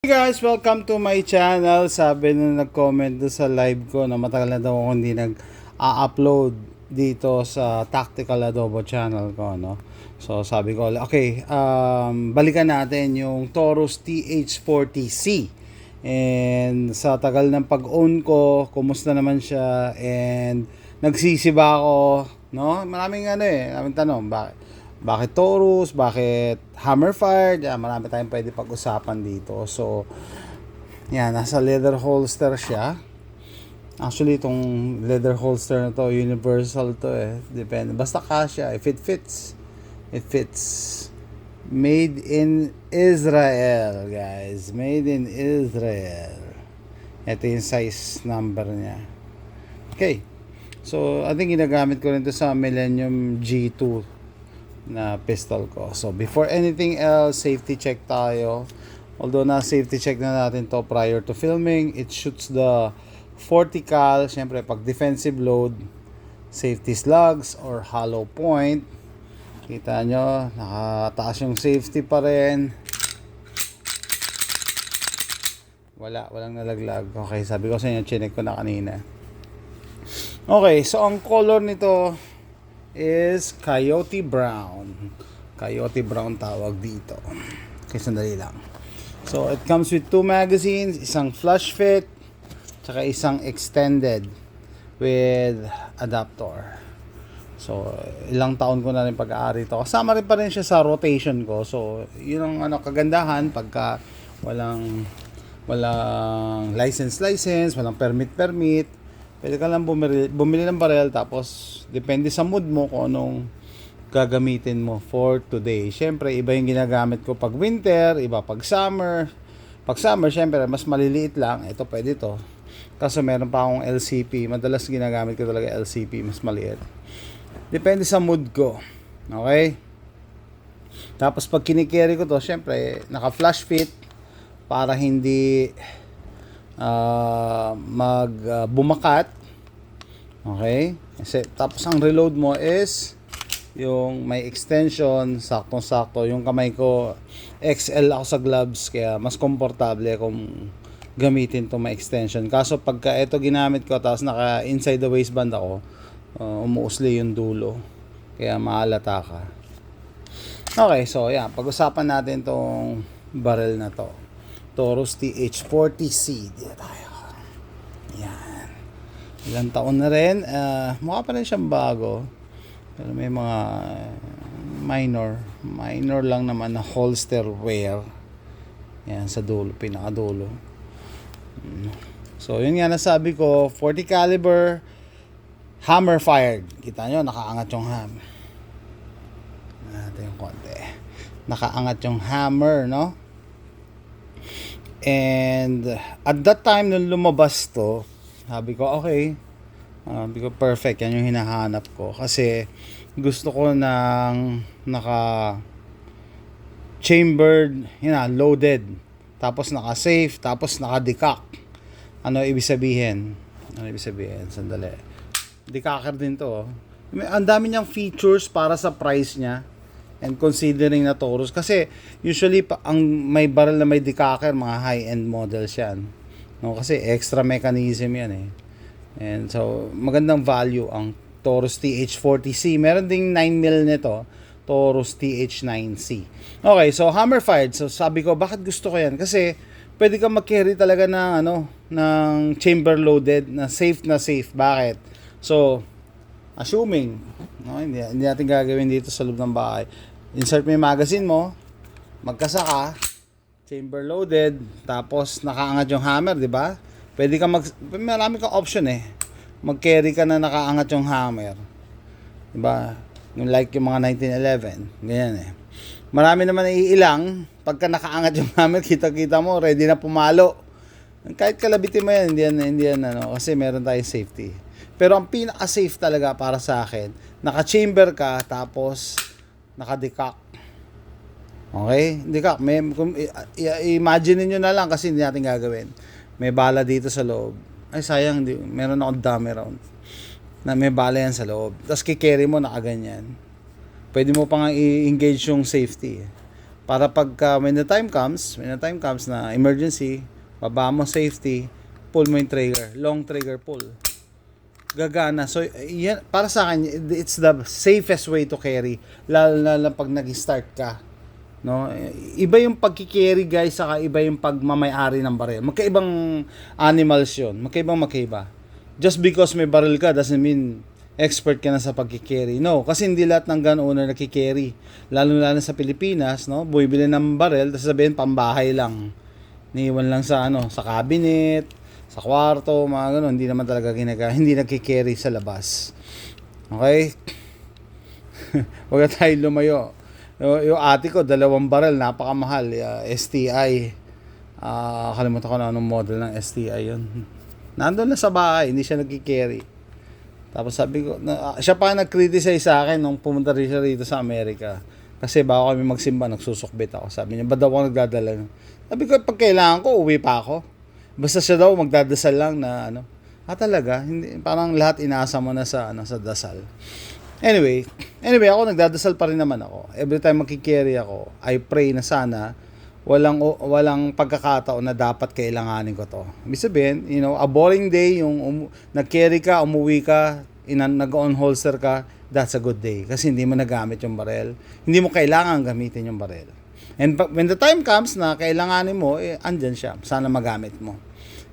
Hey guys, welcome to my channel. Sabi na nag-comment doon sa live ko na matagal na daw ako hindi nag-upload dito sa Tactical Adobo channel ko, no? So sabi ko, okay, balikan natin yung Taurus TH40C. And sa tagal ng pag-own ko, kumusta naman siya, and nagsisiba ako, no? Maraming tanong, bakit Taurus? Bakit Hammerfire? Yan, marami tayong pwede pag-usapan dito. So, yan, nasa leather holster siya. Actually, itong leather holster na to, universal to eh. Depende. Basta kasya. If it fits, it fits. Made in Israel, guys. Made in Israel. Ito yung size number niya. Okay. So, I think ginagamit ko rin to sa Millennium G2 na pistol ko. So before anything else, safety check tayo. Although na safety check na natin to prior to filming, it shoots the 40 cal. Syempre pag defensive load, safety slugs or hollow point. Kita nyo, nakataas yung safety pa rin. Walang nalaglag. Okay, sabi ko sa inyo, chinek ko na kanina. Okay, so ang color nito is Coyote Brown. Coyote Brown tawag dito. Okay, sandali lang. So, it comes with 2 magazines, isang flush fit, tsaka isang extended with adapter. So, ilang taon ko na rin pag-aari ito. Kasama rin pa rin siya sa rotation ko. So, yun ang kagandahan pagka walang license, walang permit. Pwede ka lang bumili ng barrel, tapos depende sa mood mo kung anong gagamitin mo for today. Siyempre, iba yung ginagamit ko pag winter, iba pag summer. Pag summer, siyempre, mas maliliit lang. Ito, pwede to. Kaso meron pa akong LCP. Madalas ginagamit ko talaga LCP, mas maliit. Depende sa mood ko. Okay? Tapos pag kinikerry ko to, siyempre, naka-flash fit para hindi bumakat. Okay? Tapos ang reload mo is yung may extension, saktong-sakto. Yung kamay ko, XL ako sa gloves, kaya mas komportable kung gamitin to may extension. Kaso pagka ito ginamit ko, tapos naka inside the waistband ako, umuusli yung dulo. Kaya maalata ka. Okay, so yan. Pag-usapan natin tong barrel na to. Taurus TH40C. Dito tayo. Yan. Ilang taon na rin. Mukha pa rin siyang bago. Pero may mga minor lang naman na holster wear. Yan, sa dulo, pinakadulo. So, yun nga nasabi ko, 40 caliber, hammer fired. Kita nyo, nakaangat yung hammer. Natin yung konti. Nakaangat yung hammer, no? And at that time nung lumabas to, sabi ko okay, sabi ko perfect, yan yung hinahanap ko. Kasi gusto ko ng naka chambered, loaded, tapos naka safe, tapos naka decock. Ano ibig sabihin? Sandali. Decocker din to. Ang dami niyang features para sa price niya. And considering na Taurus, kasi usually ang may barrel na may decocker, mga high-end models yan. No, kasi extra mechanism yan eh. And so, magandang value ang Taurus TH40C. Meron ding 9mm nito, Taurus TH9C. Okay, so hammer fired. So sabi ko, bakit gusto ko yan? Kasi pwede kang mag-carry talaga ng chamber loaded na safe. Bakit? So, assuming, no, hindi natin gagawin dito sa loob ng bahay. Insert mo yung magazine mo, magkasaka, chamber loaded, tapos nakaangat yung hammer, di ba? Pwede ka marami kang option eh. Mag-carry ka na nakaangat yung hammer. Di ba? Yung like yung mga 1911, ganyan eh. Marami naman iilang, pagka nakaangat yung hammer, kita-kita mo, ready na pumalo. Kahit kalabitin mo yan, hindi yan kasi meron tayong safety. Pero ang pinaka-safe talaga para sa akin, naka-chamber ka, tapos naka-decock. Okay? Decock. Imagine niyo na lang kasi hindi natin gagawin. May bala dito sa loob. Ay, sayang. Meron akong dummy round na may bala yan sa loob. Tapos kikerry mo, nakaganyan. Pwede mo pang i-engage yung safety. Para pagka when the time comes na emergency, baba mo safety, pull mo yung trigger, long trigger pull. Gagana. So, yan, para sa akin, it's the safest way to carry. Lalo na pag nag-start ka. No? Iba yung pagkikerry, guys, saka iba yung pagmamayari ng baril. Magkaibang animals yun. Magkaiba. Just because may baril ka doesn't mean expert ka na sa pagkikerry. No, kasi hindi lahat ng gun owner nakikerry. Lalo sa Pilipinas, no? Bumibili ng baril, tapos sabihin, pambahay lang. Niiwan lang sa cabinet, sa kwarto, mga ganun, hindi naman talaga hindi nagki-carry sa labas. Okay? Huwag na tayo lumayo. Yung ate ko, 2 baril, napakamahal, STI. Kalimutan ko na anong model ng STI yun. Nandun na sa bahay, hindi siya nagki-carry. Tapos sabi ko, siya pa nag-criticize sa akin nung pumunta rin siya rito sa Amerika. Kasi bago kami magsimba, nagsusukbit ako. Sabi niya, ba't daw ako nagdadala? Sabi ko, pag kailangan ko, uwi pa ako. Basta siya daw magdadasal lang na talaga, hindi, parang lahat inaasa mo na sa dasal. Anyway, ako nagdadasal pa rin naman ako. Every time magki-carry ako, I pray na sana walang pagkakataon na dapat kailanganin ko to. Ibig sabihin, a boring day yung nag-carry ka, umuwi ka, nag-on holster ka, that's a good day kasi hindi mo nagamit yung barel. Hindi mo kailangan gamitin yung barel. And when the time comes na kailanganin mo, andyan siya. Sana magamit mo.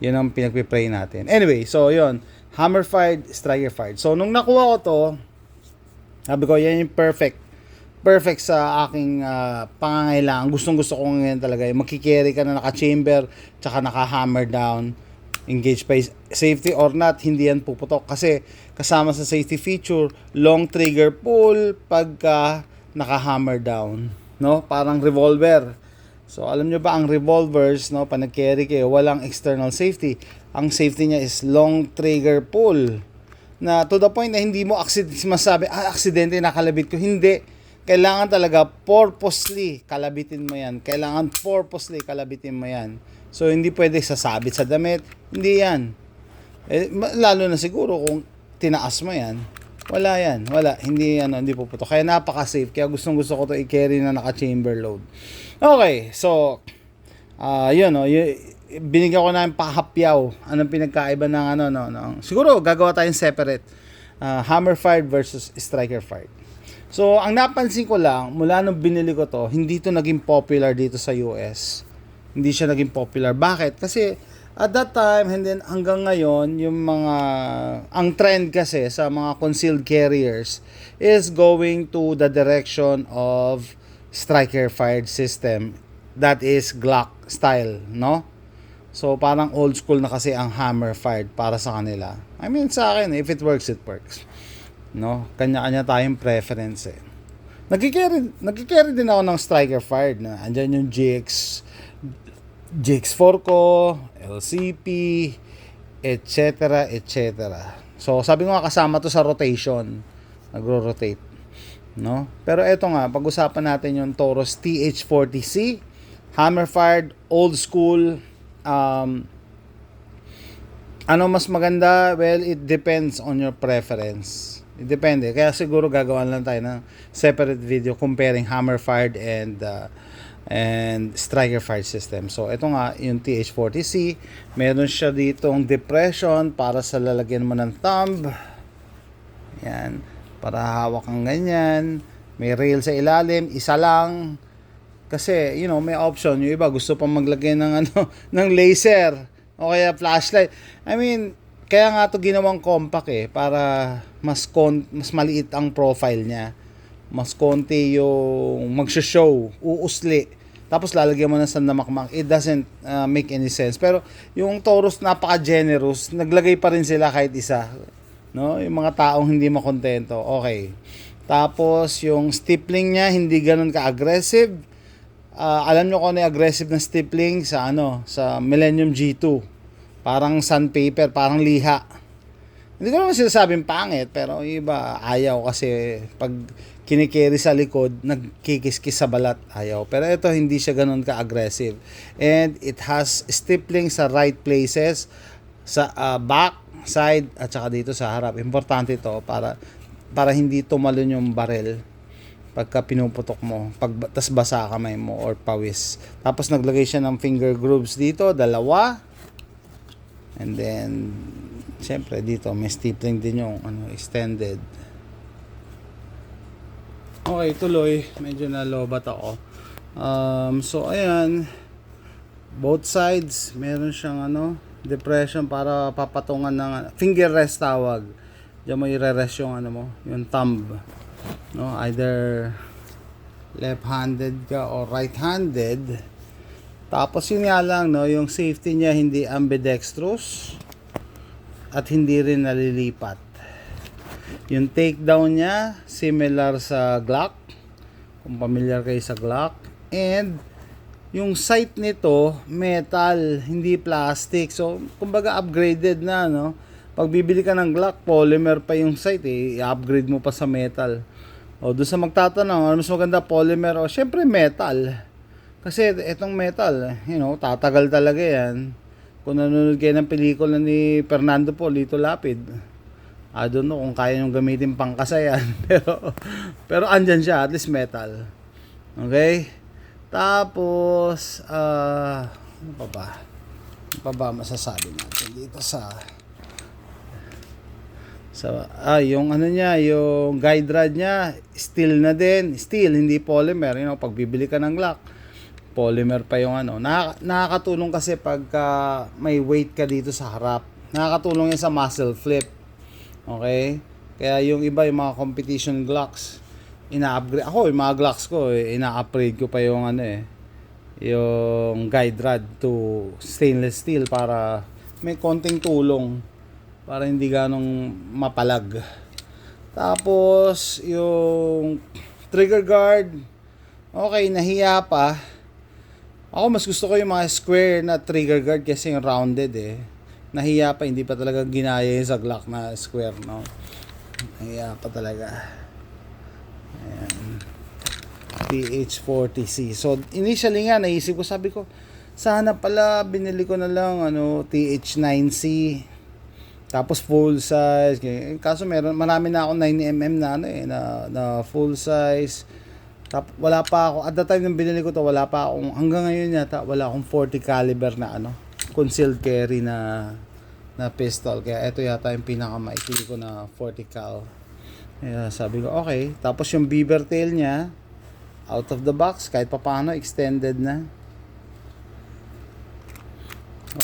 Yun ang pinagpipray natin. Anyway, so yun. Hammer-fired, striker-fired. So, nung nakuha ko to, sabi ko, yan yung perfect sa aking pangangailangan. Gustong-gusto ko ngayon talaga. Magkikerry ka na naka-chamber, tsaka naka-hammer down. Engage by safety or not, hindi yan puputok. Kasi kasama sa safety feature, long trigger pull pagka naka-hammer down. No, parang revolver. So alam nyo ba ang revolvers, no, pag nag-carry kayo, walang external safety. Ang safety niya is long trigger pull. Na to the point na hindi mo masabi, aksidente nakalabit ko. Hindi. Kailangan talaga purposely kalabitin mo yan. So hindi pwede sasabit sa damit. Hindi yan. Lalo na siguro kung tinaas mo yan. Wala yan. Hindi puputok. Kaya napaka-safe. Kaya gustong-gusto ko to i-carry na naka-chamber load. Okay. So, yun, binigyan ko na yung pahapyaw. Anong pinagkaiba ng siguro, gagawa tayong separate. Hammer-fired versus striker-fired. So, ang napansin ko lang, mula nung binili ko to, hindi to naging popular dito sa US. Hindi siya naging popular. Bakit? Kasi, at that time, and then hanggang ngayon, ang trend kasi sa mga concealed carriers is going to the direction of striker-fired system. That is Glock style, no? So, parang old school na kasi ang hammer-fired para sa kanila. I mean, sa akin, if it works, it works. No? Kanya-kanya tayong preference eh. Nagkikerry din ako ng striker-fired na andyan yung GX4 ko, LCP, etc. So, sabi ko nga kasama to sa rotation. Nagro-rotate. No? Pero eto nga, pag-usapan natin yung Taurus TH40C, hammer-fired, old school. Ano mas maganda? Well, it depends on your preference. It depende. Kaya siguro gagawan lang tayo ng separate video comparing hammer-fired and striker-fired system. So, ito nga, yung TH40C, meron siya ditong depression para sa lalagyan mo ng thumb. Yan. Para hawak kang ganyan. May rail sa ilalim, isa lang. Kasi, may option. Yung iba, gusto pang maglagay ng, ng laser. O kaya flashlight. I mean, kaya nga to ginawang compact para mas maliit ang profile niya. Mas konti yung magsho-show, uusli. Tapos lalagyan mo ng sandamakmak. It doesn't make any sense. Pero yung Taurus napaka-generous, naglagay pa rin sila kahit isa. No? Yung mga taong hindi makontento. Okay. Tapos yung stippling niya hindi ganoon ka-aggressive. Alam nyo kung ano yung aggressive na stippling sa Millennium G2. Parang sandpaper, parang liha. Hindi ko naman sinasabing pangit, pero iba ayaw kasi pag kinikerry sa likod, nagkikis-kis sa balat, ayaw. Pero ito hindi siya ganoon ka-aggressive. And it has stippling sa right places, sa back, side, at saka dito sa harap. Importante ito para hindi tumalon yung barrel. pagka pinuputok mo, tas basa kamay mo or pawis. Tapos naglagay siya ng finger grooves dito, dalawa. And then syempre dito may stippling din yung extended. Okay, tuloy. Medyo nalobat ako. So ayan, both sides meron siyang depression para papatungan ng finger rest tawag. Diyan mo i-rest yung yung thumb. No, either left-handed ka or right-handed. Tapos yun nga lang, yung safety niya hindi ambidextrous at hindi rin nalilipat. Yung takedown niya similar sa Glock, kung familiar kayo sa Glock. And yung sight nito metal, hindi plastic. So kumbaga upgraded na, pag bibili ka ng Glock, polymer pa yung sight i-upgrade mo pa sa metal. O doon sa magtatanong, mas maganda polymer o syempre metal. Kasi itong metal, tatagal talaga yan. Kung nanonood kayo ng pelikula ni Fernando Polito Lapid, I don't know kung kaya nyo gamitin pang kasayan. pero andyan siya, at least metal. Okay? Tapos, ano pa ba? Ano pa ba masasabi natin dito yung yung guide rod niya, steel na din. Steel, hindi polymer. Pag bibili ka ng Glock, polymer pa yung nakakatulong kasi pagka may weight ka dito sa harap. Nakakatulong yan sa muzzle flip. Okay? Kaya yung iba, yung mga competition Glocks, ina-upgrade. Ako, yung mga Glocks ko, ina-upgrade ko pa yung yung guide rod to stainless steel para may konting tulong. Para hindi ganong mapalag. Tapos, yung trigger guard, okay, nahiya pa. Ako, mas gusto ko yung mga square na trigger guard kasi yung rounded Nahiya pa, hindi pa talaga ginaya sa Glock na square, Nahiya pa talaga. Ayan. TH40C. So, initially nga, naisip ko, sabi ko, sana pala binili ko na lang TH9C. Tapos full size. Kaso marami na ako 9mm na full size. Wala pa ako, at the time nang binili ko to, wala pa akong, hanggang ngayon yata, wala akong 40 caliber na concealed carry na pistol. Kaya ito yata yung pinakamaikli ko na 40 cal. Kaya sabi ko, okay. Tapos yung beaver tail niya, out of the box, kahit pa paano, extended na.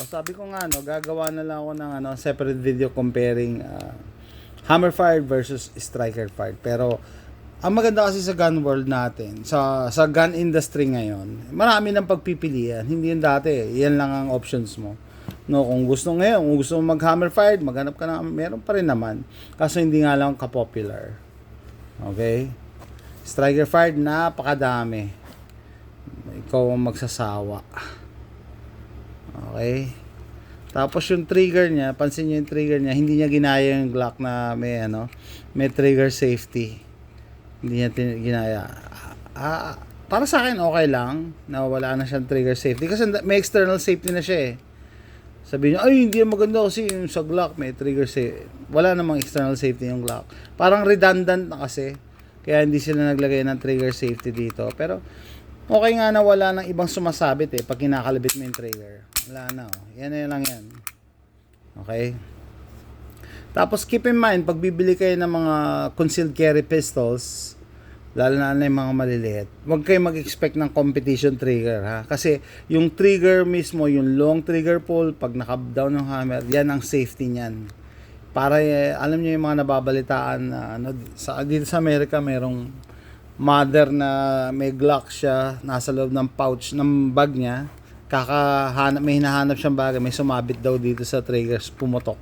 Sabi ko nga, gagawa na lang ako ng separate video comparing hammer fired versus striker fired. Pero ang maganda kasi sa gun world natin, sa gun industry ngayon, marami ng pagpipilian. Hindi yung dati, yan lang ang options mo. Kung gusto mo mag hammer fired, maghanap ka na, meron pa rin naman. Kaso hindi nga lang ka-popular. Okay? Striker fired, napakadami. Ikaw ang magsasawa. Okay? Tapos yung trigger niya, pansin niyo yung trigger niya, hindi niya ginaya yung Glock na may trigger safety. Hindi niya ginaya. Para sa akin okay lang na wala na siyang trigger safety kasi may external safety na siya Sabi niyo, ay hindi maganda kasi yung sa Glock may trigger safety. Wala namang external safety yung Glock. Parang redundant na kasi. Kaya hindi sila naglagay ng trigger safety dito. Pero okay nga na wala nang ibang sumasabit pag kinakalabit mo yung trigger. Wala na Yan na lang yan. Okay? Tapos keep in mind, pag bibili kayo ng mga concealed carry pistols, lalo na yung mga maliliit, huwag kayo mag-expect ng competition trigger Kasi yung trigger mismo, yung long trigger pull, pag naka-down ng hammer, yan ang safety niyan. Para alam niyo yung mga nababalitaan na dito sa Amerika merong mother na may Glock siya, nasa loob ng pouch ng bag niya, may hinahanap siyang bagay, may sumabit daw dito sa triggers, pumutok.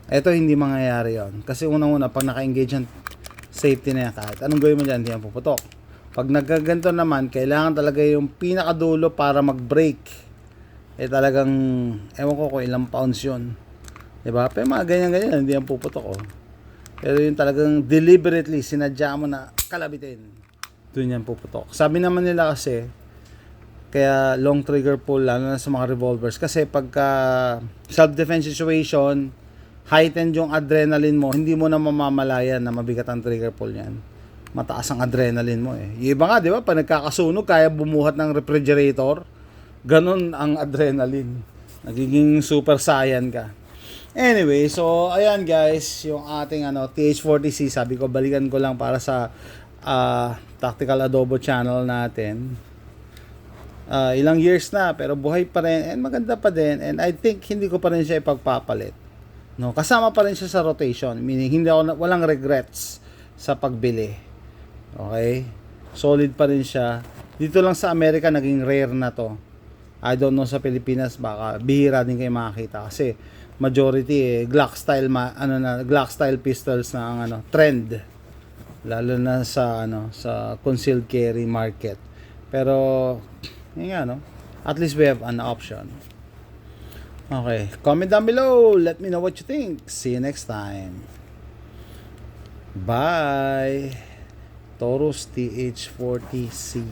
Ito hindi mangyayari yon. Kasi unang-una, pag naka-engage yung safety na yan, kahit anong gawin mo dyan, hindi yan puputok. Pag nagaganto naman, kailangan talaga yung pinakadulo para mag-break. Talagang, ewan ko kung ilang pounds yun. Diba? Pero mga ganyan-ganyan, hindi yan puputok Pero yung talagang deliberately, sinadya mo na kalabitin. Doon yan puputok. Sabi naman nila kasi, kaya long trigger pull, lalo na sa mga revolvers. Kasi pagka self-defense situation, heightened yung adrenaline mo, hindi mo na mamamalayan na mabigat ang trigger pull niyan. mataas ang adrenaline mo eh. Yung iba nga, di ba, pag nagkakasunog, kaya bumuhat ng refrigerator. Ganon ang adrenaline. Nagiging super saiyan ka. Anyway, so ayan guys, yung ating TH40C, sabi ko balikan ko lang para sa Tactical Adobo channel natin. Ilang years na pero buhay pa rin and maganda pa din, and I think hindi ko pa rin siya ipagpapalit. No, kasama pa rin siya sa rotation, meaning walang regrets sa pagbili. Okay? Solid pa rin siya. Dito lang sa Amerika naging rare na to. I don't know sa Pilipinas, baka bihira din kayo makakita kasi majority Glock style Glock style pistols na ang trend, lalo na sa sa concealed carry market. Pero yun at least we have an option. Okay, comment down below, let me know what you think. See you next time. Bye. Taurus TH40C.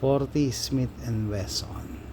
.40 Smith & Wesson.